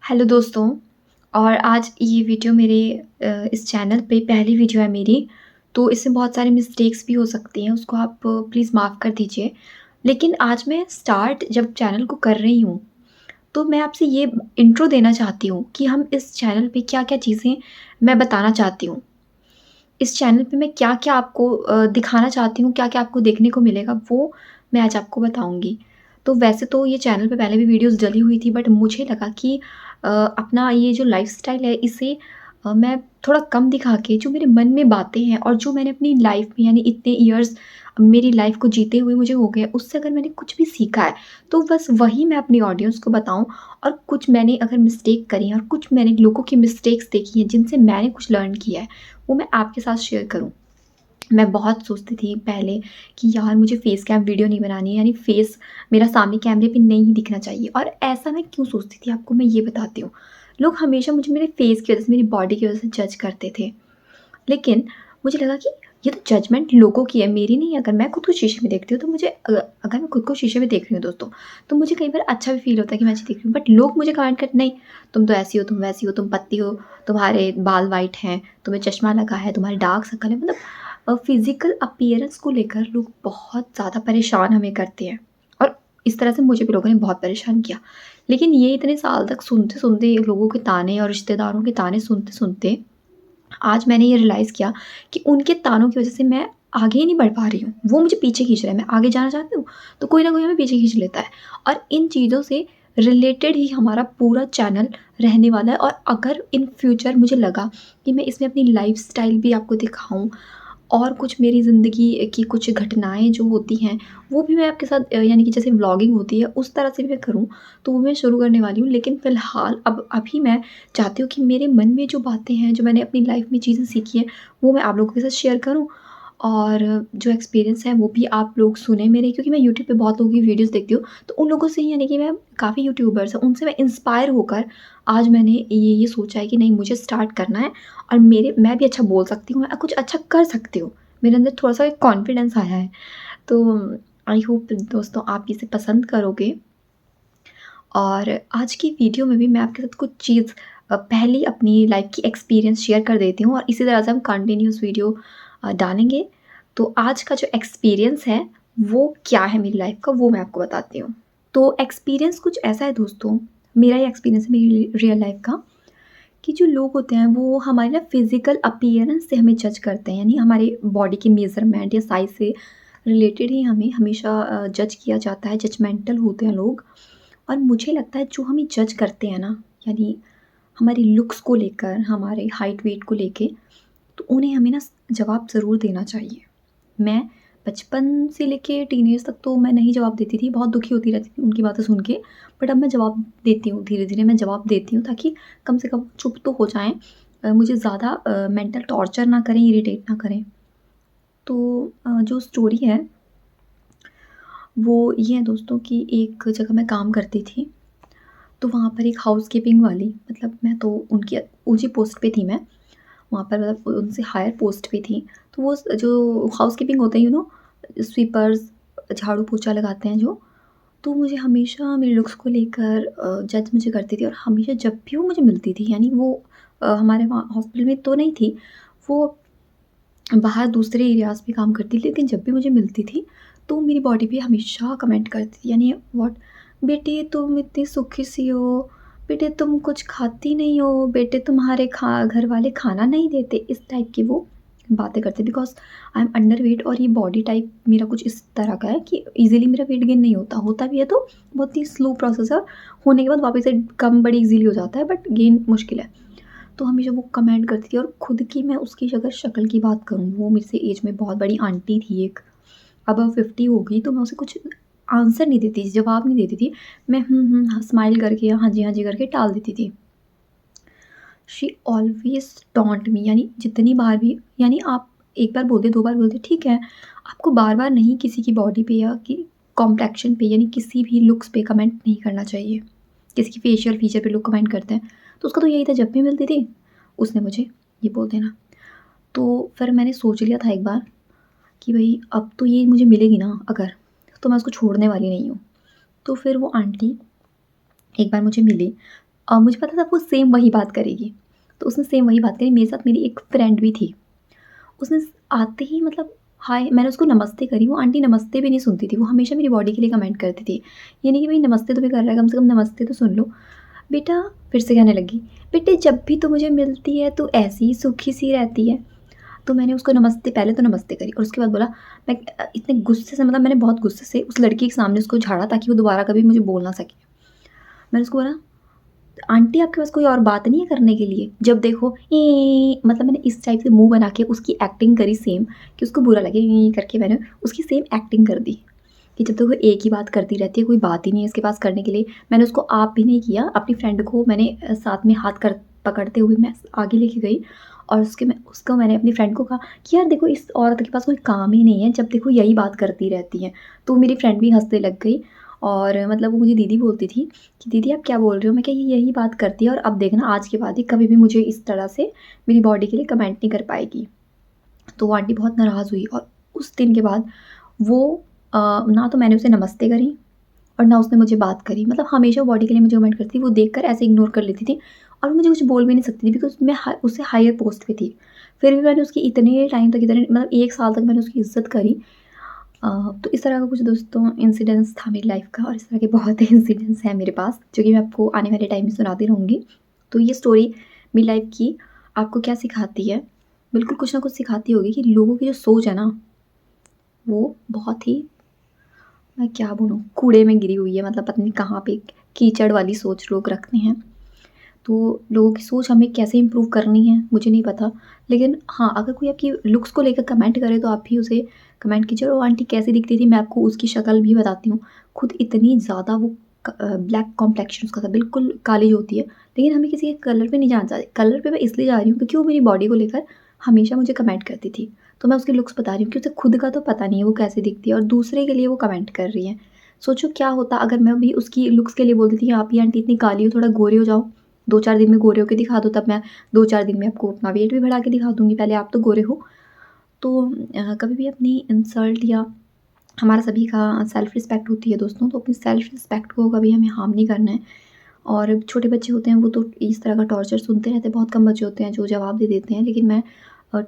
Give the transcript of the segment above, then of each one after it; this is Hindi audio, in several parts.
हेलो दोस्तों। और आज ये वीडियो मेरे इस चैनल पे पहली वीडियो है मेरी, तो इसमें बहुत सारी मिस्टेक्स भी हो सकती हैं, उसको आप प्लीज़ माफ़ कर दीजिए। लेकिन आज मैं स्टार्ट जब चैनल को कर रही हूँ, तो मैं आपसे ये इंट्रो देना चाहती हूँ कि हम इस चैनल पे क्या-क्या चीज़ें मैं बताना चाहती हूँ। इस चैनल पे मैं क्या-क्या आपको दिखाना चाहती हूँ, क्या-क्या आपको देखने को मिलेगा, वो मैं आज आपको बताऊँगी। तो वैसे तो ये चैनल पे पहले भी वीडियोज़ डली हुई थी, बट मुझे लगा कि अपना ये जो लाइफ़स्टाइल है इसे मैं थोड़ा कम दिखा के जो मेरे मन में बातें हैं और जो मैंने अपनी लाइफ़ में यानी इतने इयर्स मेरी लाइफ़ को जीते हुए मुझे हो गए, उससे अगर मैंने कुछ भी सीखा है, तो बस वही मैं अपनी ऑडियंस को बताऊँ। और कुछ मैंने अगर मिस्टेक करी है और कुछ मैंने लोगों की मिस्टेक्स देखी हैं, जिनसे मैंने कुछ लर्न किया है, वो मैं आपके साथ शेयर करूँ। मैं बहुत सोचती थी पहले कि यार मुझे फ़ेस कैम वीडियो नहीं बनानी है, यानी फ़ेस मेरा सामने कैमरे पे नहीं दिखना चाहिए। और ऐसा मैं क्यों सोचती थी आपको मैं ये बताती हूँ। लोग हमेशा मुझे मेरे फ़ेस की वज़ह से, मेरी बॉडी की वज़ह से जज करते थे। लेकिन मुझे लगा कि ये तो जजमेंट लोगों की है, मेरी नहीं है। अगर मैं खुद को शीशे में देखती हूँ तो मुझे अगर मैं खुद को शीशे में देख रही हूँ दोस्तों, तो मुझे कई बार अच्छा भी फ़ील होता है कि मैं अच्छी दिख रही हूँ। बट लोग मुझे कमेंट करते नहीं, तुम तो ऐसी हो, तुम वैसी हो, तुम पतली हो, तुम्हारे बाल वाइट हैं, तुम्हें चश्मा लगा है, तुम्हारे डार्क सर्कल है। मतलब फ़िज़िकल अपीयरेंस को लेकर लोग बहुत ज़्यादा परेशान हमें करते हैं। और इस तरह से मुझे भी लोगों ने बहुत परेशान किया। लेकिन ये इतने साल तक सुनते-सुनते लोगों के ताने और रिश्तेदारों के ताने सुनते-सुनते आज मैंने ये रियलाइज़ किया कि उनके तानों की वज़ह से मैं आगे ही नहीं बढ़ पा रही हूँ। वो मुझे पीछे खींच रहे हैं, मैं आगे जाना चाहती हूँ, तो कोई न कोई हमें पीछे खींच लेता है। और इन चीज़ों से रिलेटेड ही हमारा पूरा चैनल रहने वाला है। और अगर इन फ्यूचर मुझे लगा कि मैं इसमें अपनी लाइफ़स्टाइल भी आपको दिखाऊँ और कुछ मेरी ज़िंदगी की कुछ घटनाएँ जो होती हैं, वो भी मैं आपके साथ यानी कि जैसे व्लॉगिंग होती है, उस तरह से भी मैं करूँ, तो वो मैं शुरू करने वाली हूँ। लेकिन फ़िलहाल अब अभी मैं चाहती हूँ कि मेरे मन में जो बातें हैं, जो मैंने अपनी लाइफ़ में चीज़ें सीखी हैं, वो मैं आप लोगों के साथ शेयर करूँ। और जो एक्सपीरियंस है, वो भी आप लोग सुनें मेरे, क्योंकि मैं यूट्यूब पे बहुत लोगों की वीडियोज़ देखती हूँ, तो उन लोगों से ही यानी कि मैं काफ़ी यूट्यूबर्स हैं, उनसे मैं इंस्पायर होकर आज मैंने ये सोचा है कि नहीं, मुझे स्टार्ट करना है और मैं भी अच्छा बोल सकती हूँ, मैं कुछ अच्छा कर सकती हूँ। मेरे अंदर थोड़ा-सा एक कॉन्फिडेंस आया है। तो आई होप दोस्तों आप इसे पसंद करोगे। और आज की वीडियो में भी मैं आपके साथ कुछ चीज़ पहली अपनी लाइफ़ की एक्सपीरियंस शेयर कर देती हूँ और इसी तरह से हम कंटिन्यूअस वीडियो डालेंगे। तो आज का जो एक्सपीरियंस है, वो क्या है मेरी लाइफ़ का, वो मैं आपको बताती हूँ। तो एक्सपीरियंस कुछ ऐसा है दोस्तों, मेरा ये एक्सपीरियंस है मेरी रियल लाइफ़ का, कि जो लोग होते हैं वो हमारे ना फिज़िकल अपीयरेंस से हमें जज करते हैं, यानी हमारे बॉडी के मेज़रमेंट या साइज़ से रिलेटेड ही हमें हमेशा जज किया जाता है, जजमेंटल होते हैं लोग। और मुझे लगता है जो हमें जज करते हैं ना, यानी हमारी लुक्स को लेकर, हमारे हाइट वेट को लेके, तो उन्हें हमें ना जवाब ज़रूर देना चाहिए। मैं बचपन से लेके टीनेज तक तो मैं नहीं जवाब देती थी, बहुत दुखी होती रहती थी उनकी बातें सुन के। बट अब मैं जवाब देती हूँ, धीरे-धीरे मैं जवाब देती हूँ, ताकि कम से कम चुप तो हो जाएँ। मुझे ज़्यादा मेंटल टॉर्चर ना करें, इरिटेट ना करें। तो जो स्टोरी है, वो ये है दोस्तों कि एक जगह मैं काम करती थी, तो वहाँ पर एक हाउसकीपिंग वाली, मतलब मैं तो उनकी ऊँची पोस्ट पे थी मैं, वहाँ पर मतलब उनसे हायर पोस्ट पे थी। तो वो जो हाउसकीपिंग होता है, स्वीपर्स, झाड़ू पोछा लगाते हैं जो, तो मुझे हमेशा मेरे लुक्स को लेकर जज मुझे करती थी। और हमेशा जब भी वो मुझे मिलती थी, यानी वो हमारे वहाँ हॉस्पिटल में तो नहीं थी, वो बाहर दूसरे एरियाज़ पे काम करती, लेकिन जब भी मुझे मिलती थी, तो मेरी बॉडी पे हमेशा कमेंट करती थी, यानी व्हाट, बेटे तुम इतनी सूखी सी हो, बेटे तुम कुछ खाती नहीं हो, बेटे तुम्हारे घर वाले खाना नहीं देते, इस टाइप की वो बातें करते। बिकॉज़ आई एम अंडरवेट और ये बॉडी टाइप मेरा कुछ इस तरह का है कि ईज़िली मेरा वेट गेन नहीं होता, होता भी है तो बहुत ही स्लो प्रोसेस है, होने के बाद वापस से कम बड़ी ईज़िली हो जाता है, बट गेन मुश्किल है। तो हमेशा वो कमेंट करती थी। और खुद की मैं उसकी अगर शक्ल की बात करूँ, वो मेरे से एज में बहुत बड़ी आंटी थी एक, अबव 50 हो गई, तो मैं उसे कुछ आंसर नहीं देती थी, जवाब नहीं देती थी। मैं स्माइल करके या हाँ जी करके टाल देती थी। शी ऑलवेज़ टॉन्ट मी, यानी जितनी बार भी, यानी आप एक बार बोलते, 2 बार बोलते ठीक है, आपको बार-बार नहीं किसी की बॉडी पे या कि कॉम्प्लेक्शन पे, यानी किसी भी लुक्स पे कमेंट नहीं करना चाहिए। किसी की फेशियल फीचर पे लोग कमेंट करते हैं, तो उसका तो यही था, जब भी मिलती थी, उसने मुझे ये बोल देना। तो फिर मैंने सोच लिया था एक बार कि भई अब तो ये मुझे मिलेगी ना अगर, तो मैं उसको छोड़ने वाली नहीं हूँ। तो फिर वो आंटी एक बार मुझे मिली। मुझे पता था वो सेम वही बात करेगी, तो उसने सेम वही बात करी। मेरे साथ मेरी एक फ्रेंड भी थी, उसने आते ही मतलब हाय, मैंने उसको नमस्ते करी, वो आंटी नमस्ते भी नहीं सुनती थी, वो हमेशा मेरी बॉडी के लिए कमेंट करती थी। ये नहीं कि भाई नमस्ते तो भी कर रहा है, कम से कम नमस्ते तो सुन लो। बेटा फिर से कहने लगी, बेटे जब भी तू मुझे मिलती है तो ऐसी ही सूखी सी रहती है। तो मैंने उसको नमस्ते, पहले तो नमस्ते करी और उसके बाद बोला, मैं इतने गुस्से से, मतलब मैंने बहुत गुस्से से उस लड़की के सामने उसको झाड़ा ताकि वो दोबारा कभी मुझे बोल ना सके। मैंने उसको बोला, आंटी आपके पास कोई और बात नहीं है करने के लिए? जब देखो मतलब मैंने इस टाइप से मुँह बना के उसकी एक्टिंग करी सेम, कि उसको बुरा लगे, करके मैंने उसकी सेम एक्टिंग कर दी कि जब तक वो एक ही बात करती रहती है, कोई बात ही नहीं है इसके पास करने के लिए। मैंने उसको आप भी नहीं किया, अपनी फ्रेंड को मैंने साथ में हाथ कर पकड़ते हुए मैं आगे लेके गई और उसको मैंने अपनी फ्रेंड को कहा कि यार देखो, इस औरत के पास कोई काम ही नहीं है, जब देखो यही बात करती रहती है। तो मेरी फ्रेंड भी हँसने लग गई और मतलब वो मुझे दीदी बोलती थी कि दीदी आप क्या बोल रहे हो? मैं क्या, ये यही बात करती है और अब देखना आज के बाद ही कभी भी मुझे इस तरह से मेरी बॉडी के लिए कमेंट नहीं कर पाएगी। तो वो आंटी बहुत नाराज़ हुई और उस दिन के बाद वो ना तो मैंने उसे नमस्ते करी और ना उसने मुझे बात करी। मतलब हमेशा बॉडी के लिए मुझे कमेंट करती थी, वो देखकर ऐसे इग्नोर कर लेती थी और मुझे कुछ बोल भी नहीं सकती थी बिकॉज़ मैं उससे हायर पोस्ट पे थी। फिर भी मैंने उसकी इतने टाइम तक, इतने मतलब 1 साल तक मैंने उसकी इज़्ज़त करी। अ, तो इस तरह का कुछ दोस्तों इंसिडेंट्स था मेरी लाइफ़ का और इस तरह के बहुत इंसिडेंट्स हैं मेरे पास, जो कि मैं आपको आने वाले टाइम में सुनाती रहूँगी। तो ये स्टोरी मेरी लाइफ़ की आपको क्या सिखाती है? बिल्कुल कुछ ना कुछ सिखाती होगी कि लोगों की जो सोच है ना, वो बहुत ही, मैं क्या बोलूँ, कूड़े में गिरी हुई है। मतलब पता नहीं कहाँ पे कीचड़ वाली सोच लोग रखते हैं। तो लोगों की सोच हमें कैसे इम्प्रूव करनी है मुझे नहीं पता। लेकिन हाँ, अगर कोई आपकी लुक्स को लेकर कमेंट करे तो आप भी उसे कमेंट कीजिए। और वो आंटी कैसी दिखती थी मैं आपको उसकी शक्ल भी बताती हूँ। खुद इतनी ज़्यादा वो ब्लैक कॉम्प्लेक्शन उसका था, बिल्कुल काली जो होती है। लेकिन हमें किसी के कलर पे नहीं जाना चाहते। कलर पे मैं इसलिए जा रही हूँ क्योंकि वो मेरी बॉडी को लेकर हमेशा मुझे कमेंट करती थी। तो मैं उसकी लुक्स बता रही हूँ कि उसे खुद का तो पता नहीं है वो कैसी दिखती है और दूसरे के लिए वो कमेंट कर रही है। सोचो क्या होता अगर मैं भी उसकी लुक्स के लिए बोलती थी, आप ही आंटी इतनी काली हो, थोड़ा गोरे हो जाओ। 2-4 दिन में गोरे होके दिखा दो, तब मैं 2-4 दिन में आपको अपना वेट भी बढ़ा के दिखा दूँगी, पहले आप तो गोरे हो। तो कभी भी अपनी इंसल्ट या हमारा सभी का सेल्फ रिस्पेक्ट होती है दोस्तों, तो अपनी सेल्फ रिस्पेक्ट को कभी हमें हार्म नहीं करना है। और छोटे बच्चे होते हैं वो तो इस तरह का टॉर्चर सुनते रहते हैं, बहुत कम बच्चे होते हैं जो जवाब दे देते हैं। लेकिन मैं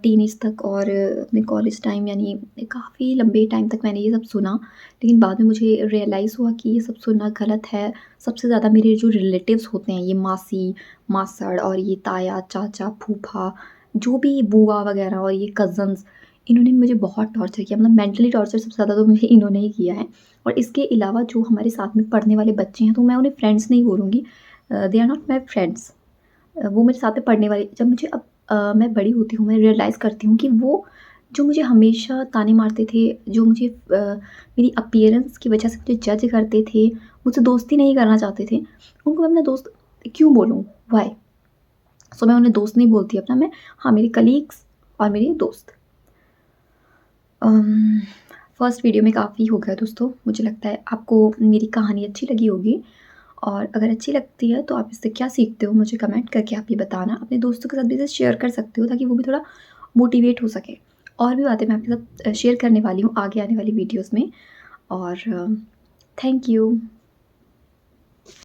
टीनेज तक और अपने कॉलेज टाइम यानी काफ़ी लंबे टाइम तक मैंने ये सब सुना। लेकिन बाद में मुझे रियलाइज़ हुआ कि ये सब सुनना गलत है। सबसे ज़्यादा मेरे जो रिलेटिव्स होते हैं, ये मासी, मासड़ और ये ताया, चाचा, फूफा, जो भी बुआ वगैरह और ये कज़न्स, इन्होंने मुझे बहुत टॉर्चर किया। मतलब मेंटली टॉर्चर सबसे ज़्यादा तो मुझे इन्होंने ही किया है। और इसके अलावा जो हमारे साथ में पढ़ने वाले बच्चे हैं, तो मैं उन्हें फ्रेंड्स नहीं बोलूँगी, they are not my friends. वो मेरे साथ में पढ़ने वाले, जब मुझे अब मैं बड़ी होती हूँ, मैं रियलाइज़ करती हूँ कि वो जो मुझे हमेशा ताने मारते थे, जो मुझे मेरी अपीयरेंस की वजह से मुझे जज करते थे, मुझसे दोस्ती नहीं करना चाहते थे, उनको मैं अपना दोस्त क्यों बोलूँ? व्हाई? सो मैं उन्हें दोस्त नहीं बोलती अपना, मैं हाँ, मेरे कलीग्स और मेरे दोस्त। फर्स्ट वीडियो में काफ़ी हो गया दोस्तों, मुझे लगता है आपको मेरी कहानी अच्छी लगी होगी। और अगर अच्छी लगती है तो आप इससे क्या सीखते हो मुझे कमेंट करके आप ये बताना। अपने दोस्तों के साथ भी इसे शेयर कर सकते हो ताकि वो भी थोड़ा मोटिवेट हो सके। और भी बातें मैं आपके साथ शेयर करने वाली हूँ आगे आने वाली वीडियोज़ में। और थैंक यू।